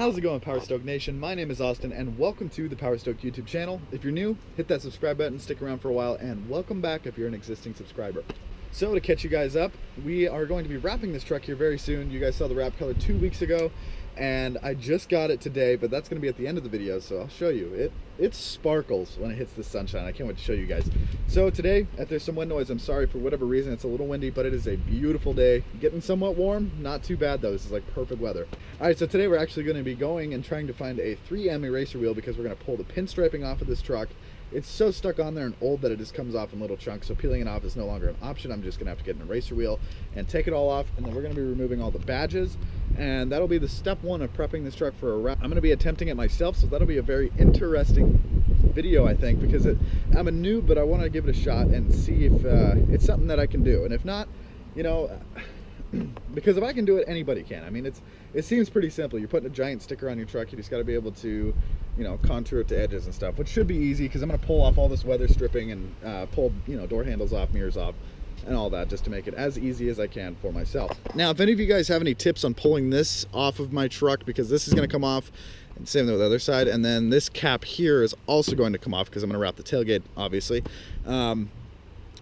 How's it going, Powerstroke Nation? My name is Austin and welcome to the Powerstroke YouTube channel. If you're new, hit that subscribe button, stick around for a while, and welcome back if you're an existing subscriber. So to catch you guys up, we are going to be wrapping this truck here very soon. You guys saw the wrap color 2 weeks ago and I just got it today, but that's going to be at the end of the video, so I'll show you. It sparkles when it hits the sunshine. I can't wait to show you guys. So today, if there's some wind noise, I'm sorry for whatever reason. It's a little windy, but it is a beautiful day. Getting somewhat warm, not too bad though. This is like perfect weather. All right, so today we're actually going to be going and trying to find a 3M eraser wheel because we're going to pull the pinstriping off of this truck. It's so stuck on there and old that it just comes off in little chunks, so peeling it off is no longer an option. I'm just gonna have to get an eraser wheel and take it all off, and then we're gonna be removing all the badges, and that'll be the step one of prepping this truck for a wrap. I'm gonna be attempting it myself, so that'll be a very interesting video, I think, because I'm a noob, but I want to give it a shot and see if it's something that I can do, and if not, you know, because if I can do it, anybody can. I mean, it seems pretty simple. You're putting a giant sticker on your truck. You just got to be able to, you know, contour it to edges and stuff, which should be easy because I'm going to pull off all this weather stripping and pull, you know, door handles off, mirrors off, and all that, just to make it as easy as I can for myself. Now, if any of you guys have any tips on pulling this off of my truck, because this is going to come off, and same with the other side, and then this cap here is also going to come off because I'm going to wrap the tailgate, obviously.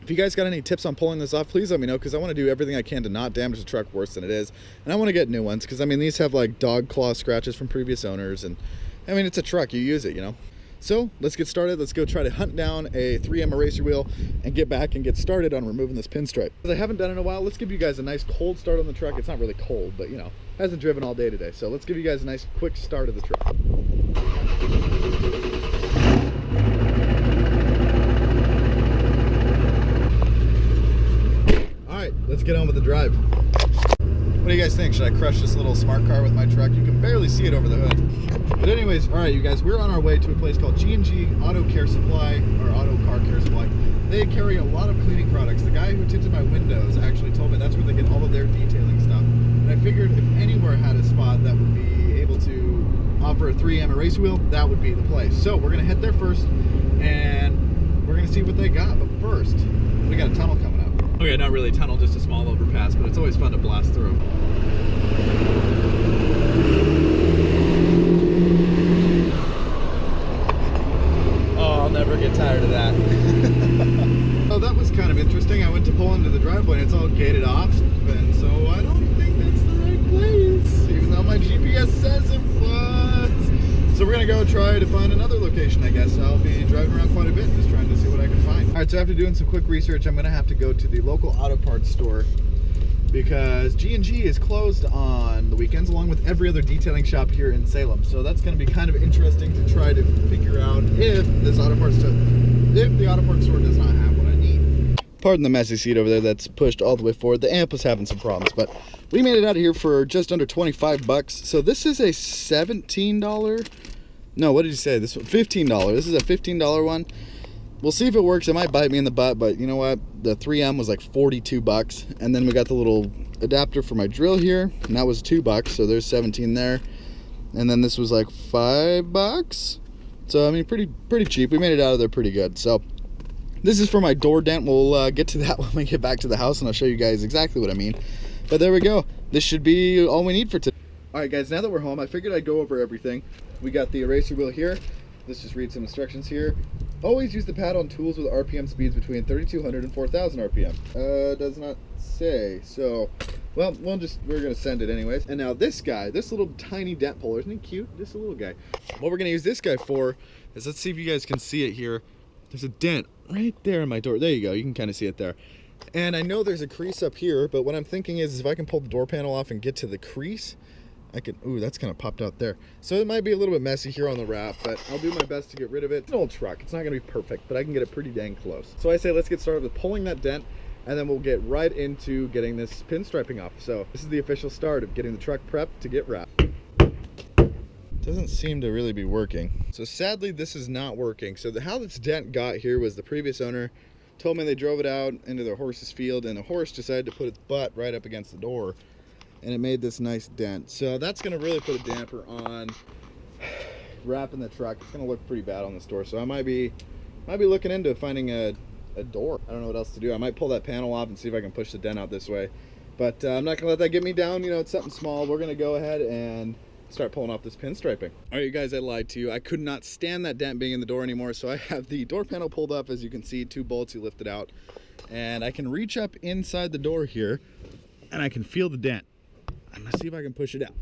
If you guys got any tips on pulling this off, please let me know, because I want to do everything I can to not damage the truck worse than it is. And I want to get new ones, because I mean, these have like dog claw scratches from previous owners, and I mean, it's a truck, you use it, you know. So let's get started. Let's go try to hunt down a 3M eraser wheel and get back and get started on removing this pinstripe. Because I haven't done it in a while, let's give you guys a nice cold start on the truck. It's not really cold, but you know, hasn't driven all day today. So let's give you guys a nice quick start of the truck. Let's get on with the drive. What do you guys think? Should I crush this little smart car with my truck? You can barely see it over the hood. But anyways, all right, you guys, we're on our way to a place called G&G Auto Care Supply, or Auto Car Care Supply. They carry a lot of cleaning products. The guy who tinted my windows actually told me that's where they get all of their detailing stuff. And I figured if anywhere had a spot that would be able to offer a 3M eraser wheel, that would be the place. So we're gonna head there first, and we're gonna see what they got. But first, we got a tunnel coming up. Okay, not really a tunnel, just a small overpass, but it's always fun to blast through. Oh, I'll never get tired of that. Oh, that was kind of interesting. I went to pull into the driveway and it's all gated off, and so I don't think that's the right place, even though my GPS says it was. So we're gonna go try to find another location, I guess. I'll be driving around quite a bit, just trying to see what I can find. All right, so after doing some quick research, I'm gonna have to go to the local auto parts store because G&G is closed on the weekends, along with every other detailing shop here in Salem. So that's gonna be kind of interesting to try to figure out if the auto parts store does not have what I need. Pardon the messy seat over there that's pushed all the way forward. The amp was having some problems, but we made it out of here for just under 25 bucks. So this is a $17. No, what did you say? This one, $15. This is a $15 one. We'll see if it works. It might bite me in the butt, but you know what? The 3M was like 42 bucks. And then we got the little adapter for my drill here, and that was 2 bucks. So there's 17 there. And then this was like 5 bucks. So I mean, pretty cheap. We made it out of there pretty good. So this is for my door dent. We'll get to that when we get back to the house, and I'll show you guys exactly what I mean. But there we go. This should be all we need for today. All right, guys, now that we're home, I figured I'd go over everything. We got the eraser wheel here. Let's just read some instructions here. Always use the pad on tools with RPM speeds between 3,200 and 4,000 RPM. Does not say. So, well, we're gonna send it anyways. And now this guy, this little tiny dent puller, isn't he cute? Just a little guy. What we're gonna use this guy for is, let's see if you guys can see it here. There's a dent right there in my door. There you go. You can kind of see it there. And I know there's a crease up here, but what I'm thinking is if I can pull the door panel off and get to the crease, I can, ooh, that's kind of popped out there. So it might be a little bit messy here on the wrap, but I'll do my best to get rid of it. It's an old truck. It's not going to be perfect, but I can get it pretty dang close. So I say let's get started with pulling that dent, and then we'll get right into getting this pinstriping off. So this is the official start of getting the truck prepped to get wrapped. Doesn't seem to really be working. So sadly, this is not working. So how this dent got here was the previous owner told me they drove it out into their horse's field, and the horse decided to put its butt right up against the door, and it made this nice dent. So that's gonna really put a damper on wrapping the truck. It's gonna look pretty bad on this door. So I might be looking into finding a door. I don't know what else to do. I might pull that panel off and see if I can push the dent out this way. But I'm not gonna let that get me down. You know, it's something small. We're gonna go ahead and start pulling off this pinstriping. All right, you guys, I lied to you. I could not stand that dent being in the door anymore, so I have the door panel pulled up. As you can see, 2 bolts you lifted out, and I can reach up inside the door here and I can feel the dent. I'm gonna see if I can push it out.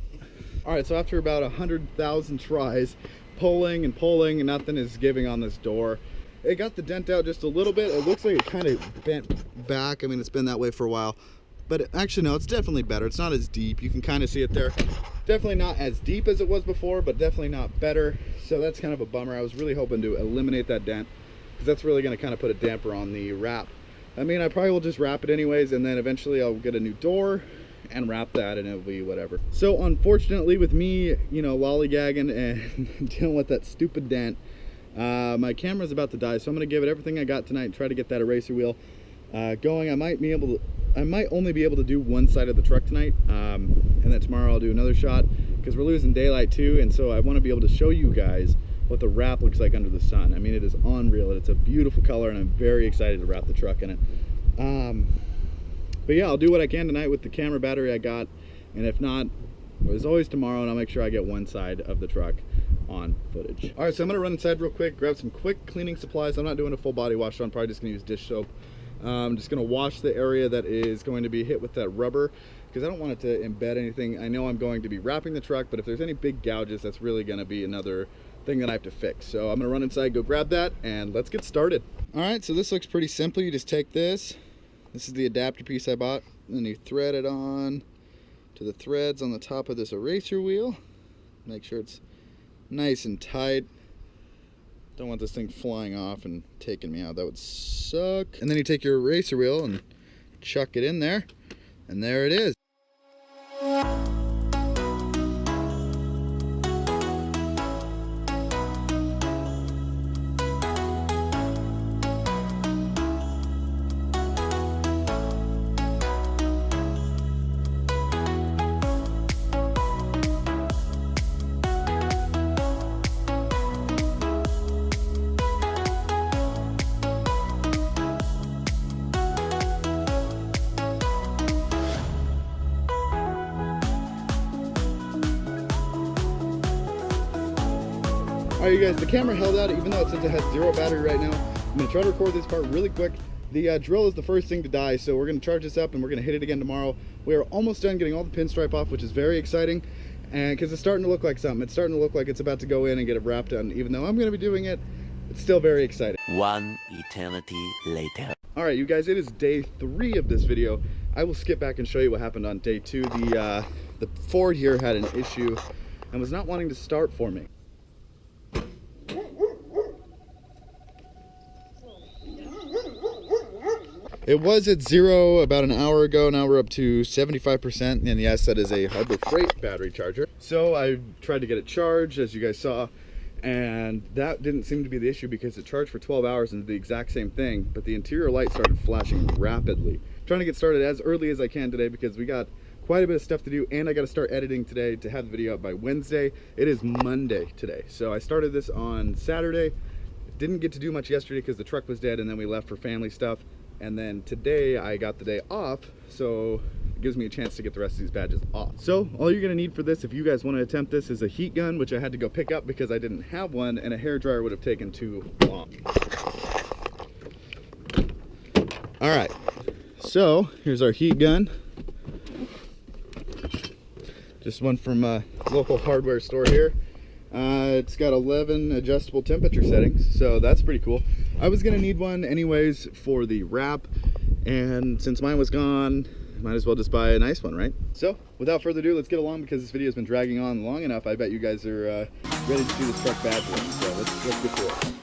All right, so after about 100,000 tries, pulling and pulling, and nothing is giving on this door. It got the dent out just a little bit. It looks like it kind of bent back. I mean, it's been that way for a while, but actually no, it's definitely better. It's not as deep. You can kind of see it there. Definitely not as deep as it was before, but definitely not better. So that's kind of a bummer. I was really hoping to eliminate that dent, because that's really going to kind of put a damper on the wrap. I mean, I probably will just wrap it anyways, and then eventually I'll get a new door and wrap that, and it'll be whatever. So unfortunately, with me, you know, lollygagging and dealing with that stupid dent, my camera's about to die, so I'm going to give it everything I got tonight and try to get that eraser wheel going. I might only be able to do one side of the truck tonight, and then tomorrow I'll do another shot, because we're losing daylight too, and so I want to be able to show you guys what the wrap looks like under the sun. I mean, it is unreal. It's a beautiful color, and I'm very excited to wrap the truck in it. But yeah, I'll do what I can tonight with the camera battery I got, and if not, there's always tomorrow, and I'll make sure I get one side of the truck on footage. All right, so I'm gonna run inside real quick, grab some quick cleaning supplies. I'm not doing a full body wash, so I'm probably just gonna use dish soap. I'm just gonna wash the area that is going to be hit with that rubber, because I don't want it to embed anything. I know I'm going to be wrapping the truck, but if there's any big gouges, that's really gonna be another thing that I have to fix. So I'm gonna run inside, go grab that, and let's get started. All right, so this looks pretty simple. You just take this is the adapter piece I bought, and then you thread it on to the threads on the top of this eraser wheel. Make sure it's nice and tight. Don't want this thing flying off and taking me out. That would suck. And then you take your eraser wheel and chuck it in there, and there it is. Alright, you guys, the camera held out even though it says it has 0 battery right now. I'm going to try to record this part really quick. The drill is the first thing to die, so we're going to charge this up and we're going to hit it again tomorrow. We are almost done getting all the pinstripe off, which is very exciting, and because it's starting to look like something. It's starting to look like it's about to go in and get it wrapped done. Even though I'm going to be doing it, it's still very exciting. 1 eternity later. Alright, you guys, it is day 3 of this video. I will skip back and show you what happened on day 2. The Ford here had an issue and was not wanting to start for me. It was at 0 about an hour ago. Now we're up to 75%, and yes, that is a Harbor Freight battery charger. So I tried to get it charged, as you guys saw, and that didn't seem to be the issue because it charged for 12 hours and did the exact same thing, but the interior light started flashing rapidly. Trying to get started as early as I can today because we got quite a bit of stuff to do, and I got to start editing today to have the video up by Wednesday. It is Monday today, so I started this on Saturday. Didn't get to do much yesterday because the truck was dead, and then we left for family stuff. And then today I got the day off, so it gives me a chance to get the rest of these badges off. So all you're gonna need for this, if you guys want to attempt this, is a heat gun, which I had to go pick up because I didn't have one, and a hairdryer would have taken too long. All right, so here's our heat gun. Just one from a local hardware store here. It's got 11 adjustable temperature settings, so that's pretty cool. I was gonna need one anyways for the wrap, and since mine was gone, might as well just buy a nice one, right? So without further ado, let's get along because this video has been dragging on long enough. I bet you guys are ready to see this truck badge one, so let's get to it.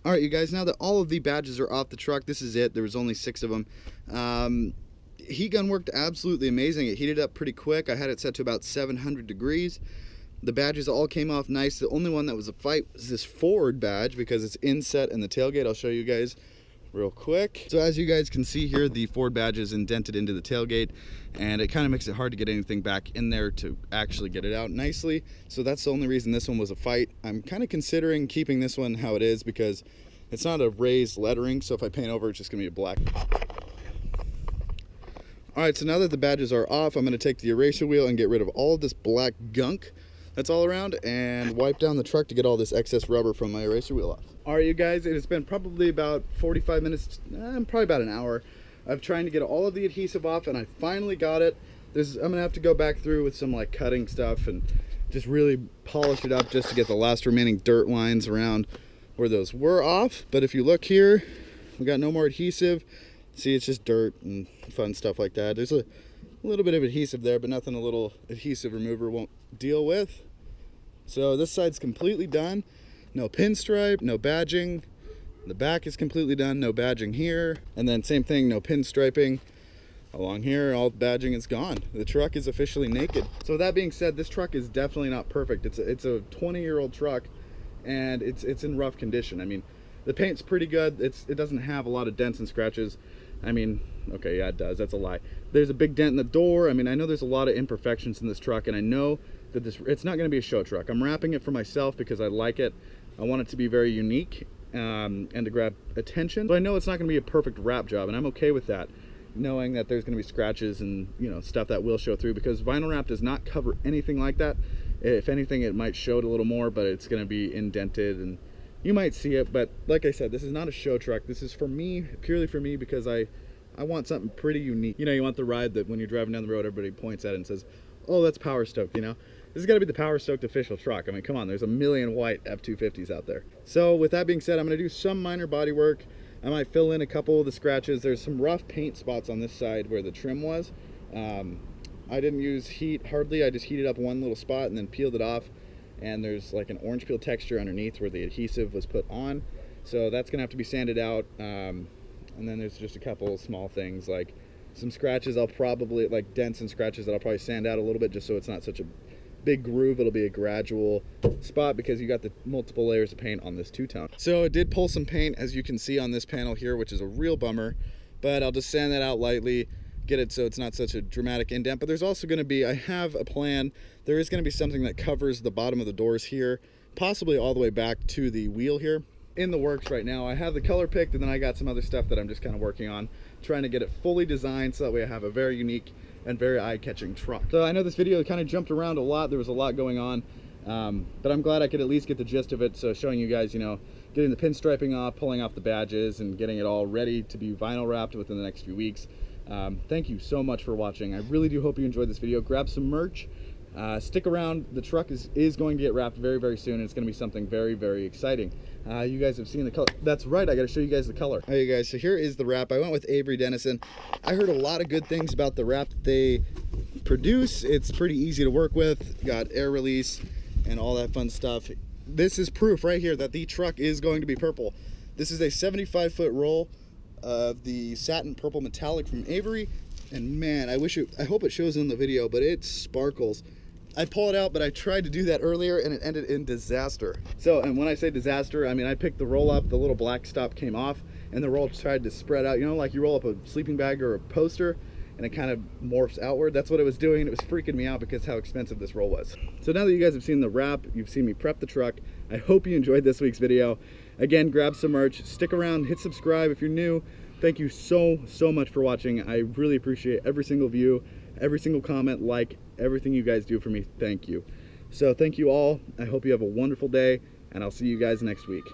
All right, you guys, now that all of the badges are off the truck, this is it. There was only 6 of them. Heat gun worked absolutely amazing. It heated up pretty quick. I had it set to about 700 degrees. The badges all came off nice. The only one that was a fight was this Ford badge because it's inset in the tailgate. I'll show you guys real quick. So as you guys can see here, the Ford badge is indented into the tailgate, and it kind of makes it hard to get anything back in there to actually get it out nicely. So that's the only reason this one was a fight. I'm kind of considering keeping this one how it is because it's not a raised lettering, so if I paint over, it's just gonna be a black. All right, so now that the badges are off, I'm gonna take the eraser wheel and get rid of all of this black gunk that's all around and wipe down the truck to get all this excess rubber from my eraser wheel off. All right, you guys, it has been probably about 45 minutes, probably about an hour of trying to get all of the adhesive off, and I finally got it. I'm gonna have to go back through with some like cutting stuff and just really polish it up just to get the last remaining dirt lines around where those were off. But if you look here, we got no more adhesive. See, it's just dirt and fun stuff like that. There's a little bit of adhesive there, but nothing a little adhesive remover won't deal with. So this side's completely done. No pinstripe, no badging. The back is completely done, no badging here. And then same thing, no pinstriping along here. All badging is gone. The truck is officially naked. So with that being said, this truck is definitely not perfect. It's a 20-year-old truck, and it's in rough condition. I mean, the paint's pretty good. It doesn't have a lot of dents and scratches. I mean, okay, yeah, it does. That's a lie. There's a big dent in the door. I mean, I know there's a lot of imperfections in this truck, and I know that it's not going to be a show truck. I'm wrapping it for myself because I like it. I want it to be very unique and to grab attention. But I know it's not going to be a perfect wrap job, and I'm okay with that, knowing that there's going to be scratches and, you know, stuff that will show through, because vinyl wrap does not cover anything like that. If anything, it might show it a little more, but it's going to be indented and you might see it. But like I said, this is not a show truck. This is for me, purely for me, because I want something pretty unique. You know, you want the ride that when you're driving down the road, everybody points at it and says, oh, that's Powerstroke, you know? This is gotta be the Powerstroke official truck. I mean, come on, there's a million white F-250s out there. So with that being said, I'm gonna do some minor body work. I might fill in a couple of the scratches. There's some rough paint spots on this side where the trim was. I didn't use heat hardly. I just heated up one little spot and then peeled it off. And there's like an orange peel texture underneath where the adhesive was put on. So that's gonna have to be sanded out. And then there's just a couple small things like some scratches I'll probably, like dents and scratches that I'll probably sand out a little bit just so it's not such a big groove. It'll be a gradual spot because you got the multiple layers of paint on this two-tone. So it did pull some paint, as you can see on this panel here, which is a real bummer, but I'll just sand that out lightly, get it so it's not such a dramatic indent. But there's also gonna be, I have a plan, there is gonna be something that covers the bottom of the doors here, possibly all the way back to the wheel here. In the works right now. I have the color picked, and then I got some other stuff that I'm just kind of working on, trying to get it fully designed so that way I have a very unique and very eye-catching truck. So I know this video kind of jumped around a lot. There was a lot going on, but I'm glad I could at least get the gist of it. So showing you guys, you know, getting the pinstriping off, pulling off the badges, and getting it all ready to be vinyl wrapped within the next few weeks. Thank you so much for watching. I really do hope you enjoyed this video. Grab some merch. Stick around. The truck is going to get wrapped very, very soon, and it's going to be something very, very exciting. You guys have seen the color. That's right, I got to show you guys the color. All right, you guys, so here is the wrap. I went with Avery Dennison. I heard a lot of good things about the wrap that they produce. It's pretty easy to work with. Got air release and all that fun stuff. This is proof right here that the truck is going to be purple. This is a 75-foot roll of the satin purple metallic from Avery. And man, I hope it shows in the video, but it sparkles. I pull it out, but I tried to do that earlier and it ended in disaster. So, and when I say disaster, I mean I picked the roll up, the little black stop came off, and the roll tried to spread out. You know, like you roll up a sleeping bag or a poster, and it kind of morphs outward. That's what it was doing. It was freaking me out because how expensive this roll was. So now that you guys have seen the wrap, you've seen me prep the truck, I hope you enjoyed this week's video. Again, grab some merch, stick around, hit subscribe if you're new. Thank you so much for watching. I really appreciate every single view, every single comment, like, everything you guys do for me. Thank you. So thank you all. I hope you have a wonderful day, and I'll see you guys next week.